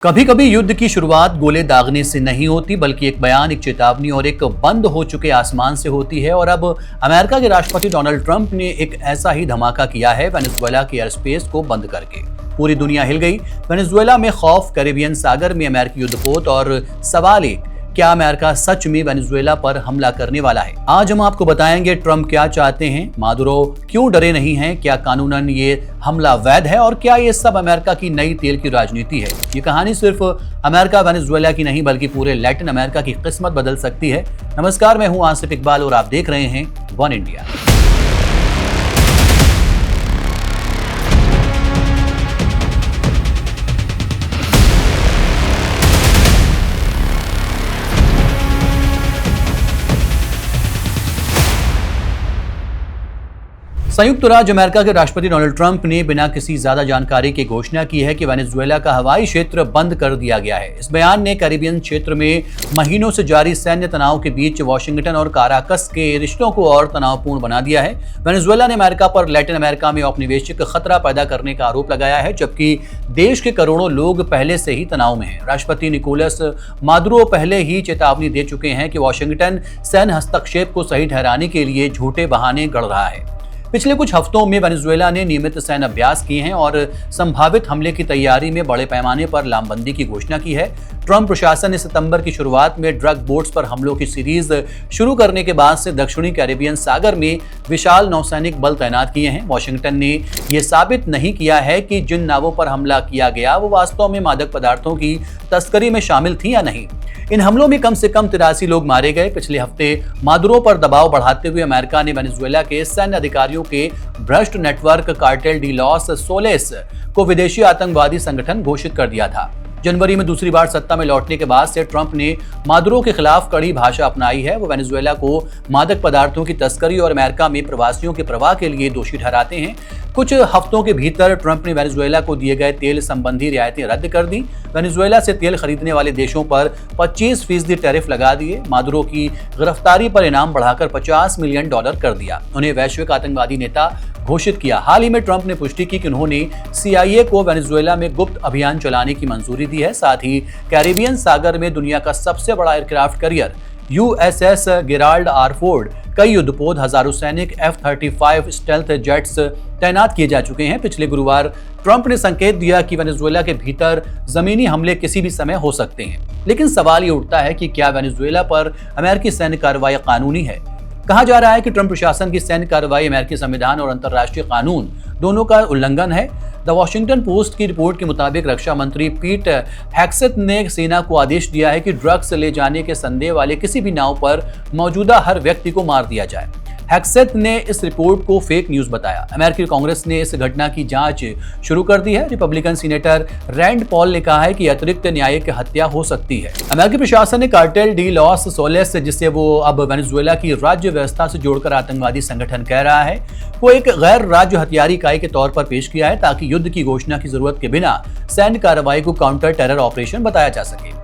कभी कभी युद्ध की शुरुआत गोले दागने से नहीं होती, बल्कि एक बयान, एक चेतावनी और एक बंद हो चुके आसमान से होती है। और अब अमेरिका के राष्ट्रपति डोनाल्ड ट्रंप ने एक ऐसा ही धमाका किया है वेनेजुएला के एयर स्पेस को बंद करके। पूरी दुनिया हिल गई। वेनेजुएला में खौफ, कैरिबियन सागर में अमेरिकी युद्धपोत और सवाल एक, क्या अमेरिका सच में वेनेजुएला पर हमला करने वाला है? आज हम आपको बताएंगे ट्रंप क्या चाहते हैं, मादुरो क्यों डरे नहीं हैं, क्या कानूनन ये हमला वैध है और क्या ये सब अमेरिका की नई तेल की राजनीति है। ये कहानी सिर्फ अमेरिका वेनेजुएला की नहीं, बल्कि पूरे लैटिन अमेरिका की किस्मत बदल सकती है। नमस्कार, मैं हूं आसिफ इकबाल और आप देख रहे हैं वन इंडिया। संयुक्त राज्य अमेरिका के राष्ट्रपति डोनाल्ड ट्रंप ने बिना किसी ज्यादा जानकारी की घोषणा की है कि वेनेजुएला का हवाई क्षेत्र बंद कर दिया गया है। इस बयान ने कैरिबियन क्षेत्र में महीनों से जारी सैन्य तनाव के बीच वाशिंगटन और काराकस के रिश्तों को और तनावपूर्ण बना दिया है। वेनेजुएला ने अमेरिका पर लैटिन अमेरिका में औपनिवेशिक खतरा पैदा करने का आरोप लगाया है, जबकि देश के करोड़ों लोग पहले से ही तनाव में हैं। राष्ट्रपति निकोलस मादुरो पहले ही चेतावनी दे चुके हैं कि वाशिंगटन सैन्य हस्तक्षेप को सही ठहराने के लिए झूठे बहाने गढ़ रहा है। पिछले कुछ हफ्तों में वेनेजुएला ने नियमित सैन्य अभ्यास किए हैं और संभावित हमले की तैयारी में बड़े पैमाने पर लामबंदी की घोषणा की है। ट्रंप प्रशासन ने सितंबर की शुरुआत में ड्रग बोट्स पर हमलों की सीरीज शुरू करने के बाद से दक्षिणी कैरिबियन सागर में विशाल नौसैनिक बल तैनात किए हैं। वाशिंगटन ने यह साबित नहीं किया है कि जिन नावों पर हमला किया गया वो वास्तव में मादक पदार्थों की तस्करी में शामिल थी या नहीं। इन हमलों में कम से कम 83 लोग मारे गए। पिछले हफ्ते मादुरो पर दबाव बढ़ाते हुए अमेरिका ने वेनेजुएला के सैन्य अधिकारियों के भ्रष्ट network cartel de los solace को विदेशी आतंकवादी संगठन घोषित कर दिया था। जनवरी में दूसरी बार सत्ता में लौटने के बाद से ट्रंप ने मादुरो के खिलाफ कड़ी भाषा अपनाई है। वो वेनेजुएला को मादक पदार्थों की तस्करी और अमेरिका में प्रवासियों के प्रवाह के लिए दोषी ठहराते हैं। कुछ हफ्तों के भीतर ट्रंप ने वेनेजुएला को दिए गए तेल संबंधी रियायतें रद्द कर दी। वेनेजुएला से तेल खरीदने वाले देशों पर 25% टैरिफ लगा दिए। मादुरो की गिरफ्तारी पर इनाम बढ़ाकर $50 मिलियन कर दिया। उन्हें वैश्विक आतंकवादी नेता घोषित किया। हाल ही में ट्रंप ने पुष्टि की कि उन्होंने CIA को वेनेजुएला में गुप्त अभियान चलाने की मंजूरी दी है। साथ ही कैरिबियन सागर में दुनिया का सबसे बड़ा aircraft carrier USS Gerald R Ford, कई युद्धपोत, हजारों सैनिक F-35 स्टेल्थ जेट्स तैनात किए जा चुके हैं। पिछले गुरुवार ट्रंप ने संकेत दिया कि वेनेजुएला के भीतर जमीनी हमले किसी भी समय हो सकते हैं। लेकिन सवाल ये उठता है कि क्या वेनेजुएला पर अमेरिकी सैन्य कार्रवाई कानूनी है? कहा जा रहा है कि ट्रंप प्रशासन की सैन्य कार्रवाई अमेरिकी संविधान और अंतर्राष्ट्रीय कानून दोनों का उल्लंघन है। द वॉशिंगटन पोस्ट की रिपोर्ट के मुताबिक रक्षा मंत्री पीट हेग्सेथ ने सेना को आदेश दिया है कि ड्रग्स ले जाने के संदेह वाले किसी भी नाव पर मौजूदा हर व्यक्ति को मार दिया जाए। हेग्सेथ ने इस रिपोर्ट को फेक न्यूज बताया। अमेरिकी कांग्रेस ने इस घटना की जांच शुरू कर दी है। रिपब्लिकन सीनेटर रैंड पॉल ने कहा है कि अतिरिक्त न्यायिक हत्या हो सकती है। अमेरिकी प्रशासन ने कार्टेल डी लॉस सोलेस, जिसे वो अब वेनेजुएला की राज्य व्यवस्था से जोड़कर आतंकवादी संगठन कह रहा है, को एक गैर राज्य हथियार इकाई के तौर पर पेश किया है, ताकि युद्ध की घोषणा की जरूरत के बिना सैन्य कार्रवाई को काउंटर टेरर ऑपरेशन बताया जा सके।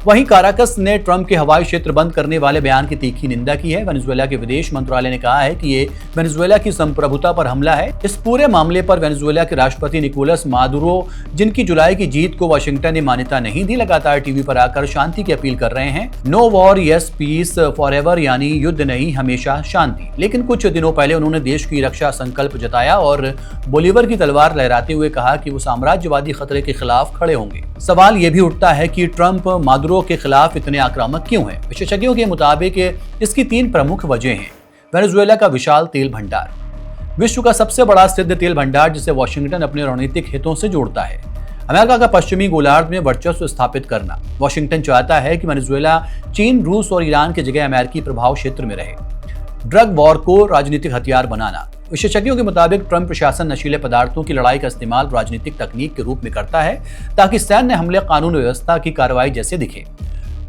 वहीं काराकस ने ट्रंप के हवाई क्षेत्र बंद करने वाले बयान की तीखी निंदा की है। वेनेजुएला के विदेश मंत्रालय ने कहा है कि ये वेनेजुएला की संप्रभुता पर हमला है। इस पूरे मामले पर वेनेजुएला के राष्ट्रपति निकोलस मादुरो, जिनकी जुलाई की जीत को वाशिंगटन ने मान्यता नहीं दी, लगातार टीवी पर आकर शांति की अपील कर रहे हैं। No war yes peace forever, यानी युद्ध नहीं, हमेशा शांति। लेकिन कुछ दिनों पहले उन्होंने देश की रक्षा संकल्प जताया और बोलीवर की तलवार लहराते हुए कहा कि वो साम्राज्यवादी खतरे के खिलाफ खड़े होंगे। सवाल ये भी उठता है कि ट्रंप मादुरो के खिलाफ इतने आक्रामक क्यों हैं? विशेषज्ञों के मुताबिक इसकी 3 प्रमुख वजह हैं। वेनेजुएला का विशाल तेल भंडार, विश्व का सबसे बड़ा सिद्ध तेल भंडार, जिसे वाशिंगटन अपने रणनीतिक हितों से जोड़ता है। अमेरिका का पश्चिमी गोलार्ध में वर्चस्व स्थापित करना, वाशिंगटन चाहता है कि वेनेजुएला चीन, रूस और ईरान की जगह अमेरिकी प्रभाव क्षेत्र में रहे। ड्रग वॉर को राजनीतिक हथियार बनाना, विशेषज्ञों के मुताबिक ट्रंप प्रशासन नशीले पदार्थों की लड़ाई का इस्तेमाल राजनीतिक तकनीक के रूप में करता है, ताकि सैन्य हमले कानून व्यवस्था की कार्रवाई जैसे दिखे।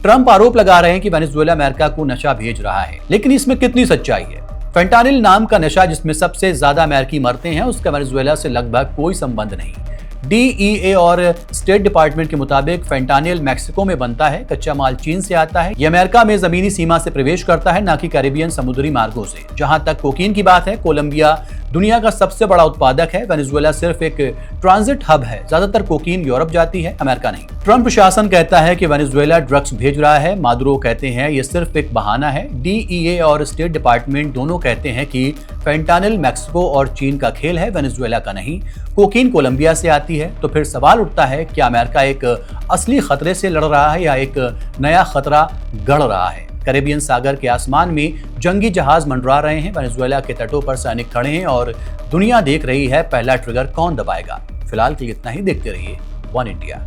ट्रंप आरोप लगा रहे हैं कि वेनेजुएला अमेरिका को नशा भेज रहा है, लेकिन इसमें कितनी सच्चाई है? फेंटानिल नाम का नशा, जिसमें सबसे ज्यादा अमेरिकी मरते हैं, उसका वेनेजुएला से लगभग कोई संबंध नहीं। DEA और स्टेट डिपार्टमेंट के मुताबिक फेंटानिल मैक्सिको में बनता है, कच्चा माल चीन से आता है। ये अमेरिका में जमीनी सीमा से प्रवेश करता है, न कि कैरिबियन समुद्री मार्गों से। जहां तक कोकीन की बात है, कोलंबिया, दुनिया का सबसे बड़ा उत्पादक है। वेनेजुएला सिर्फ एक ट्रांजिट हब है। ज्यादातर कोकीन यूरोप जाती है, अमेरिका नहीं। ट्रंप प्रशासन कहता है कि वेनेजुएला ड्रग्स भेज रहा है। मादुरो कहते हैं ये सिर्फ एक बहाना है। DEA और स्टेट डिपार्टमेंट दोनों कहते हैं कि फेंटानिल मैक्सिको और चीन का खेल है, वेनेजुएला का नहीं। कोकीन कोलंबिया से आती है। तो फिर सवाल उठता है, क्या अमेरिका एक असली खतरे से लड़ रहा है या एक नया खतरा गढ़ रहा है? कैरेबियन सागर के आसमान में जंगी जहाज मंडरा रहे हैं। वेनेजुएला के तटों पर सैनिक खड़े हैं और दुनिया देख रही है पहला ट्रिगर कौन दबाएगा। फिलहाल के लिए इतना ही। देखते रहिए one India.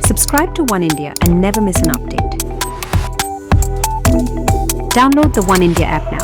Subscribe to One India and never miss an update. Download the One India app now.